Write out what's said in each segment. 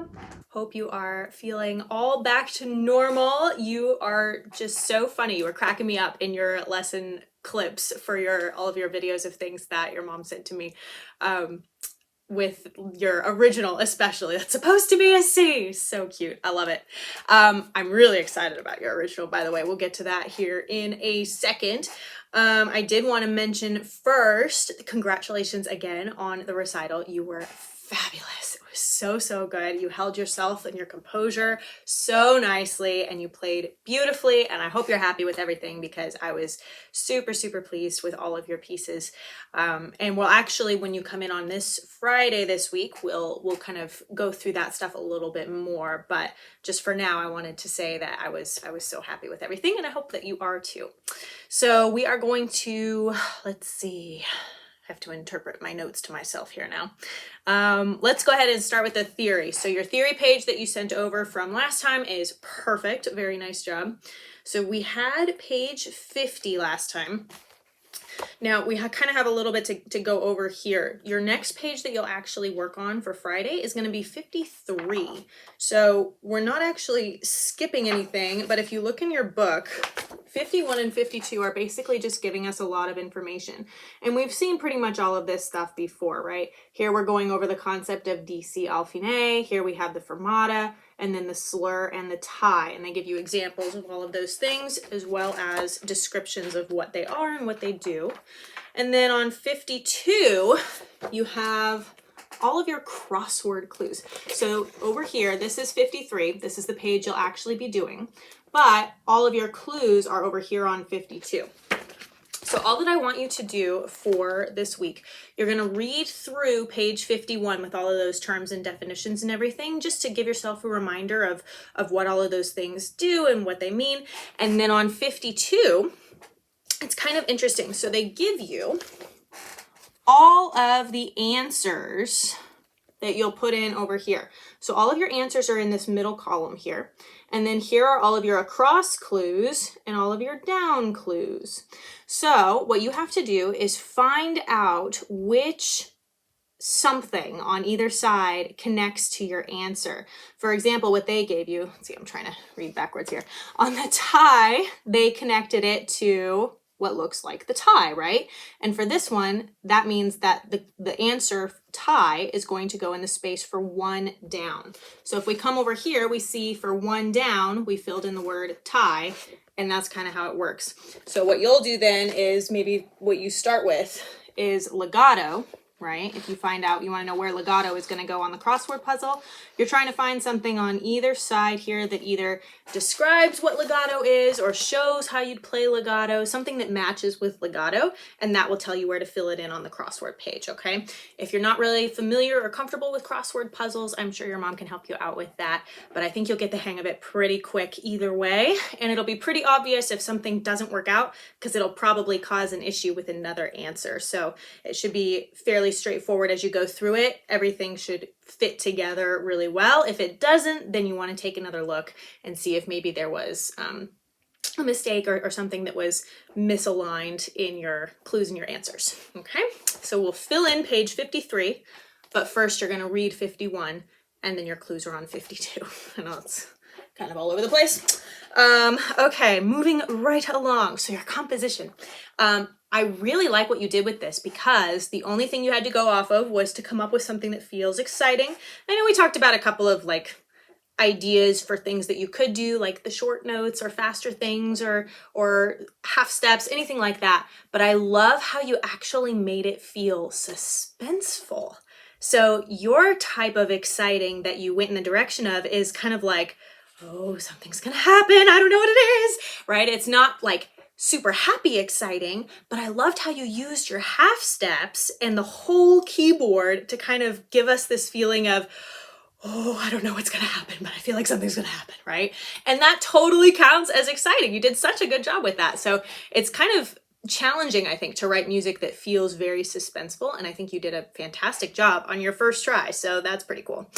welcome. Hope you are feeling all back to normal. You are just so funny. You were cracking me up in your lesson clips for all of your videos of things that your mom sent to me. With your original especially, that's supposed to be a C. So cute. I love it. I'm really excited about your original, by the way. We'll get to that here in a second. I did want to mention first, congratulations again on the recital. You were fabulous. It was so good. You held yourself and your composure so nicely and you played beautifully, and I hope you're happy with everything because I was super pleased with all of your pieces. And we'll actually, when you come in on this Friday this week, we'll kind of go through that stuff a little bit more, but just for now I wanted to say that I was so happy with everything, and I hope that you are too. So we are going to, let's see, I have to interpret my notes to myself here now. Let's go ahead and start with the theory. So your theory page that you sent over from last time is perfect. Very nice job. So we had page 50 last time. Now we kind of have a little bit to go over here. Your next page that you'll actually work on for Friday is going to be 53. So we're not actually skipping anything, but if you look in your book, 51 and 52 are basically just giving us a lot of information. And we've seen pretty much all of this stuff before, right? Here we're going over the concept of DC al fine. Here we have the fermata, and then the slur and the tie. And they give you examples of all of those things, as well as descriptions of what they are and what they do. And then on 52, you have all of your crossword clues. So over here, this is 53. This is the page you'll actually be doing, but all of your clues are over here on 52. So all that I want you to do for this week, you're going to read through page 51 with all of those terms and definitions and everything, just to give yourself a reminder of what all of those things do and what they mean. And then on 52, it's kind of interesting. So they give you all of the answers that you'll put in over here. So all of your answers are in this middle column here. And then here are all of your across clues and all of your down clues. So what you have to do is find out which something on either side connects to your answer. For example, what they gave you, let's see, I'm trying to read backwards here. On the tie, they connected it to what looks like the tie, right? And for this one, that means that the answer tie is going to go in the space for one down. So if we come over here, we see for one down, we filled in the word tie, and that's kind of how it works. So what you'll do then is maybe what you start with is legato, right? If you find out, you want to know where legato is going to go on the crossword puzzle, you're trying to find something on either side here that either describes what legato is or shows how you'd play legato, something that matches with legato, and that will tell you where to fill it in on the crossword page, okay? If you're not really familiar or comfortable with crossword puzzles, I'm sure your mom can help you out with that, but I think you'll get the hang of it pretty quick either way, and it'll be pretty obvious if something doesn't work out, because it'll probably cause an issue with another answer. So it should be fairly straightforward as you go through it. Everything should fit together really well. If it doesn't, then you want to take another look and see if maybe there was a mistake or something that was misaligned in your clues and your answers. Okay, so we'll fill in page 53, but first you're going to read 51 and then your clues are on 52. I know it's kind of all over the place. Okay, moving right along. So your composition. I really like what you did with this because the only thing you had to go off of was to come up with something that feels exciting. I know we talked about a couple of like ideas for things that you could do, like the short notes or faster things or half steps, anything like that. But I love how you actually made it feel suspenseful. So your type of exciting that you went in the direction of is kind of like, oh, something's gonna happen. I don't know what it is, right? It's not like super happy exciting, but I loved how you used your half steps and the whole keyboard to kind of give us this feeling of, oh, I don't know what's gonna happen, but I feel like something's gonna happen, right? And that totally counts as exciting. You did such a good job with that. So it's kind of challenging, I think, to write music that feels very suspenseful, and I think you did a fantastic job on your first try, so that's pretty cool.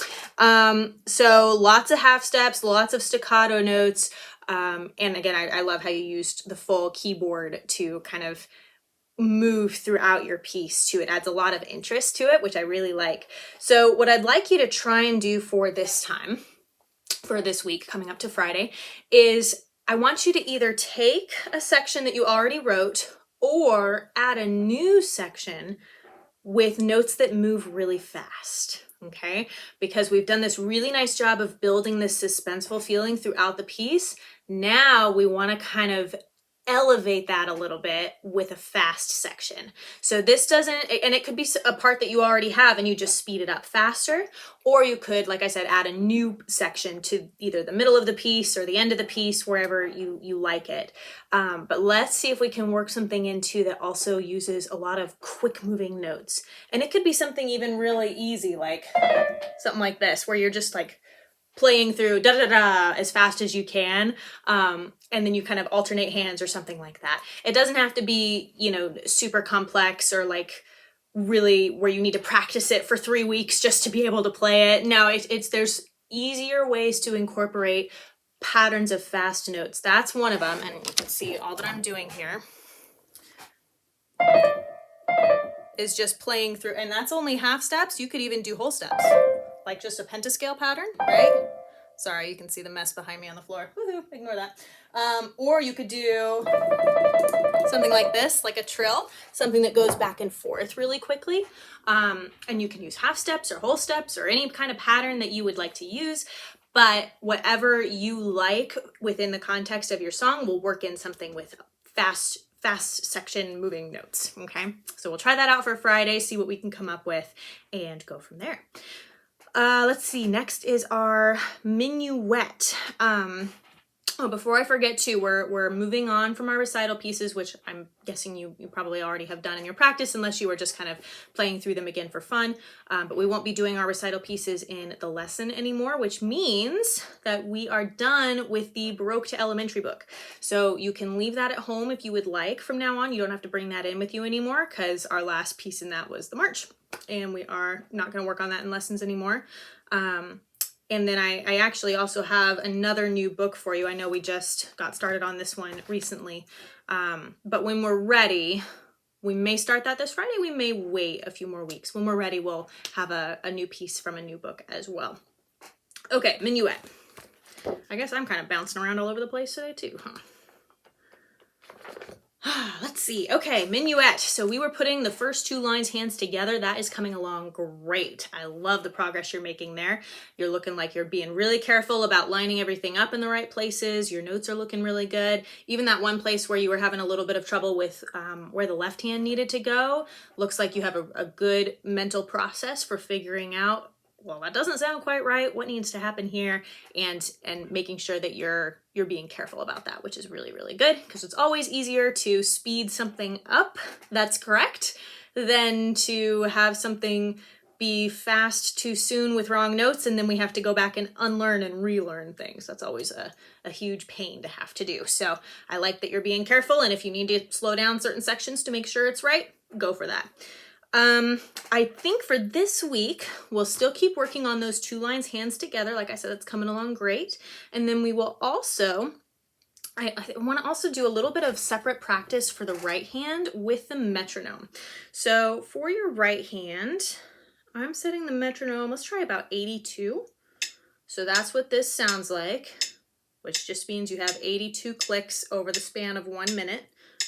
So lots of half steps, lots of staccato notes, and again, I love how you used the full keyboard to kind of move throughout your piece too. It adds a lot of interest to it, which I really like. So what I'd like you to try and do for this time, for this week coming up to Friday, is I want you to either take a section that you already wrote or add a new section with notes that move really fast. Okay, because we've done this really nice job of building this suspenseful feeling throughout the piece. Now we want to kind of elevate that a little bit with a fast section. So this doesn't, and it could be a part that you already have and you just speed it up faster, or you could, like I said, add a new section to either the middle of the piece or the end of the piece, wherever you like it. But let's see if we can work something into that also uses a lot of quick moving notes. And it could be something even really easy, like something like this, where you're just like playing through da da da as fast as you can, and then you kind of alternate hands or something like that. It doesn't have to be, you know, super complex or like really where you need to practice it for 3 weeks just to be able to play it. No, it's there's easier ways to incorporate patterns of fast notes. That's one of them. And let's see, all that I'm doing here is just playing through, and that's only half steps. You could even do whole steps, like just a pentascale pattern, right? Sorry, you can see the mess behind me on the floor. Woohoo, ignore that. Or you could do something like this, like a trill, something that goes back and forth really quickly. And you can use half steps or whole steps or any kind of pattern that you would like to use. But whatever you like within the context of your song will work in something with fast section moving notes. Okay, so we'll try that out for Friday, see what we can come up with, and go from there. Let's see, next is our minuet. Oh, before I forget too, we're moving on from our recital pieces, which I'm guessing you probably already have done in your practice, unless you were just kind of playing through them again for fun. But we won't be doing our recital pieces in the lesson anymore, which means that we are done with the Baroque to Elementary book. So you can leave that at home if you would like from now on. You don't have to bring that in with you anymore, because our last piece in that was the march, and we are not going to work on that in lessons anymore. And then I actually also have another new book for you. I know we just got started on this one recently, but when we're ready, we may start that this Friday. We may wait a few more weeks. When we're ready, we'll have a new piece from a new book as well. Okay, minuet. I guess I'm kind of bouncing around all over the place today too, huh? Let's see. Okay, minuet. So we were putting the first 2 lines hands together. That is coming along great. I love the progress you're making there. You're looking like you're being really careful about lining everything up in the right places. Your notes are looking really good. Even that one place where you were having a little bit of trouble with where the left hand needed to go, looks like you have a good mental process for figuring out, well, that doesn't sound quite right. What needs to happen here? And making sure that you're being careful about that, which is really, really good, because it's always easier to speed something up that's correct than to have something be fast too soon with wrong notes, and then we have to go back and unlearn and relearn things. That's always a huge pain to have to do. So I like that you're being careful, and if you need to slow down certain sections to make sure it's right, go for that. I think for this week, we'll still keep working on those 2 lines hands together. Like I said, it's coming along great. And then we will also, I want to also do a little bit of separate practice for the right hand with the metronome. So for your right hand, I'm setting the metronome, let's try about 82. So that's what this sounds like, which just means you have 82 clicks over the span of 1 minute,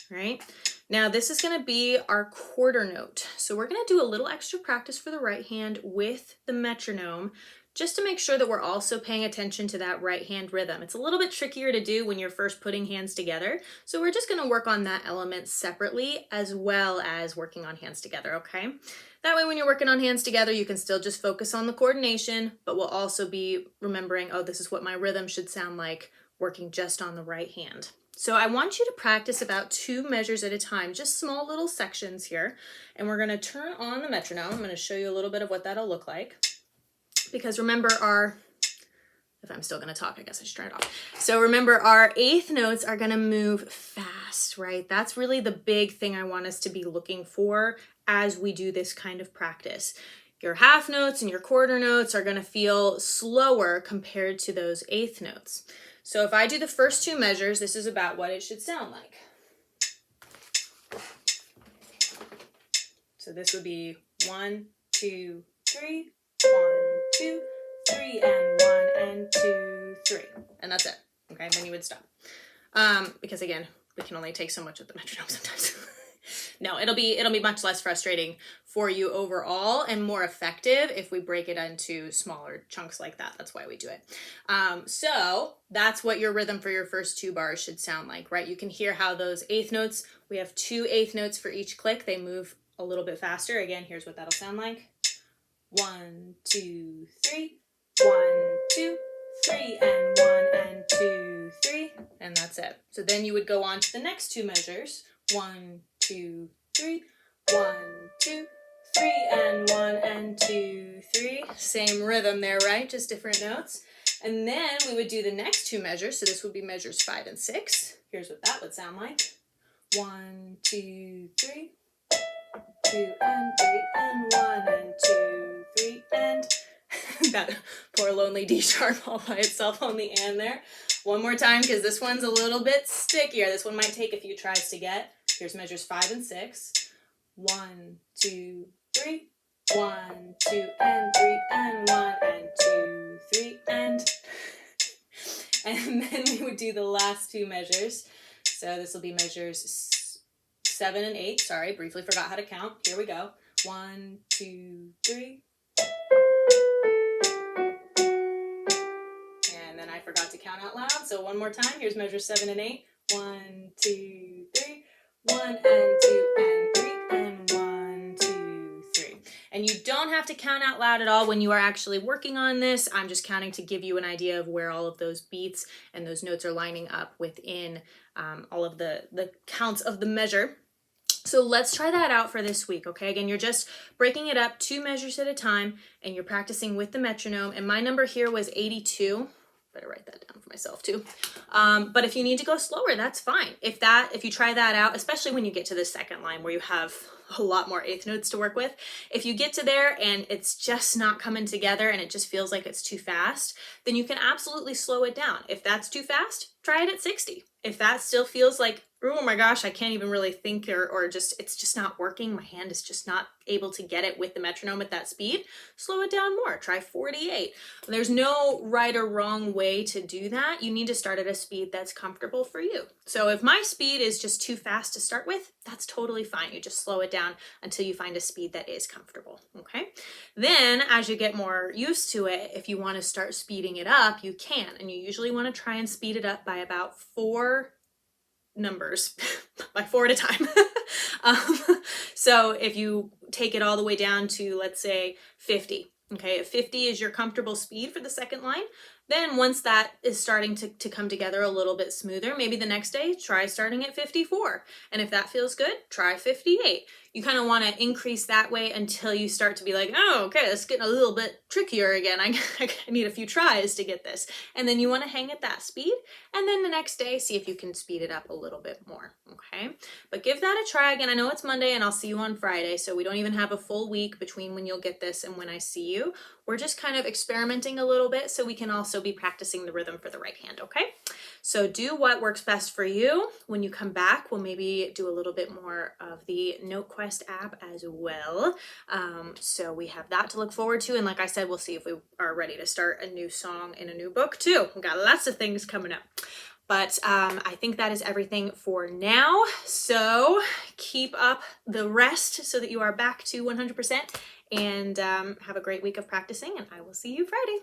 right? Now this is going to be our quarter note. So we're going to do a little extra practice for the right hand with the metronome, just to make sure that we're also paying attention to that right hand rhythm. It's a little bit trickier to do when you're first putting hands together. So we're just going to work on that element separately, as well as working on hands together, okay? That way when you're working on hands together, you can still just focus on the coordination, but we'll also be remembering, oh, this is what my rhythm should sound like working just on the right hand. So I want you to practice about 2 measures at a time, just small little sections here. And we're going to turn on the metronome. I'm going to show you a little bit of what that'll look like. Because remember if I'm still going to talk, I guess I should turn it off. So remember, our 8th notes are going to move fast, right? That's really the big thing I want us to be looking for as we do this kind of practice. Your half notes and your quarter notes are going to feel slower compared to those 8th notes. So if I do the first 2 measures, this is about what it should sound like. So this would be 1, 2, 3, 1, 2, 3, and 1, and 2, 3. And that's it. Okay, then you would stop. Because again, we can only take so much with the metronome sometimes. No, it'll be much less frustrating for you overall and more effective if we break it into smaller chunks like that. That's why we do it. So that's what your rhythm for your first 2 bars should sound like, right? You can hear how those eighth notes, we have 2 eighth notes for each click. They move a little bit faster. Again, here's what that'll sound like. 1, 2, 3, 1, 2, 3, and 1, and 2, 3, and that's it. So then you would go on to the next 2 measures. 1, 2, 3, 1, 2, 3, and 1, and 2, 3. Same rhythm there, right? Just different notes. And then we would do the next 2 measures. So this would be measures 5 and 6. Here's what that would sound like. 1, 2, 3, 2, and 3, and 1, and 2, 3, and that poor lonely D sharp all by itself on the and there. One more time, because this one's a little bit stickier. This one might take a few tries to get. Here's measures 5 and 6. 1, 2, 3, 1, 2, and 3, and 1, and 2, 3, and then we would do the last 2 measures. So this will be measures 7 and 8. Sorry, briefly forgot how to count. Here we go. 1, 2, 3. And then I forgot to count out loud. So one more time. Here's measures 7 and 8. 1, 2, 3. 1, and 2, and 3, and 1, 2, 3. And you don't have to count out loud at all when you are actually working on this. I'm just counting to give you an idea of where all of those beats and those notes are lining up within all of the counts of the measure. So let's try that out for this week, okay? Again, you're just breaking it up 2 measures at a time, and you're practicing with the metronome. And my number here was 82. Better write that down for myself too. But if you need to go slower, that's fine. If you try that out, especially when you get to the second line where you have a lot more eighth notes to work with, if you get to there and it's just not coming together and it just feels like it's too fast, then you can absolutely slow it down. If that's too fast, try it at 60. If that still feels like, oh my gosh, I can't even really think or just, it's just not working, my hand is just not able to get it with the metronome at that speed, slow it down more, try 48. There's no right or wrong way to do that. You need to start at a speed that's comfortable for you. So if my speed is just too fast to start with, that's totally fine. You just slow it down until you find a speed that is comfortable, okay? Then as you get more used to it, if you want to start speeding it up, you can, and you usually want to try and speed it up by about 4 numbers, by 4 at a time. So if you take it all the way down to, let's say, 50, okay, if 50 is your comfortable speed for the second line, then once that is starting to come together a little bit smoother, maybe the next day, try starting at 54. And if that feels good, try 58. You kind of want to increase that way until you start to be like, oh, okay, it's getting a little bit trickier again. I need a few tries to get this. And then you want to hang at that speed. And then the next day, see if you can speed it up a little bit more, okay? But give that a try. Again, I know it's Monday and I'll see you on Friday, so we don't even have a full week between when you'll get this and when I see you. We're just kind of experimenting a little bit so we can also be practicing the rhythm for the right hand, okay? So do what works best for you. When you come back, we'll maybe do a little bit more of the NoteQuest app as well. So we have that to look forward to. And like I said, we'll see if we are ready to start a new song in a new book too. We've got lots of things coming up. But I think that is everything for now. So keep up the rest so that you are back to 100%, and have a great week of practicing, and I will see you Friday.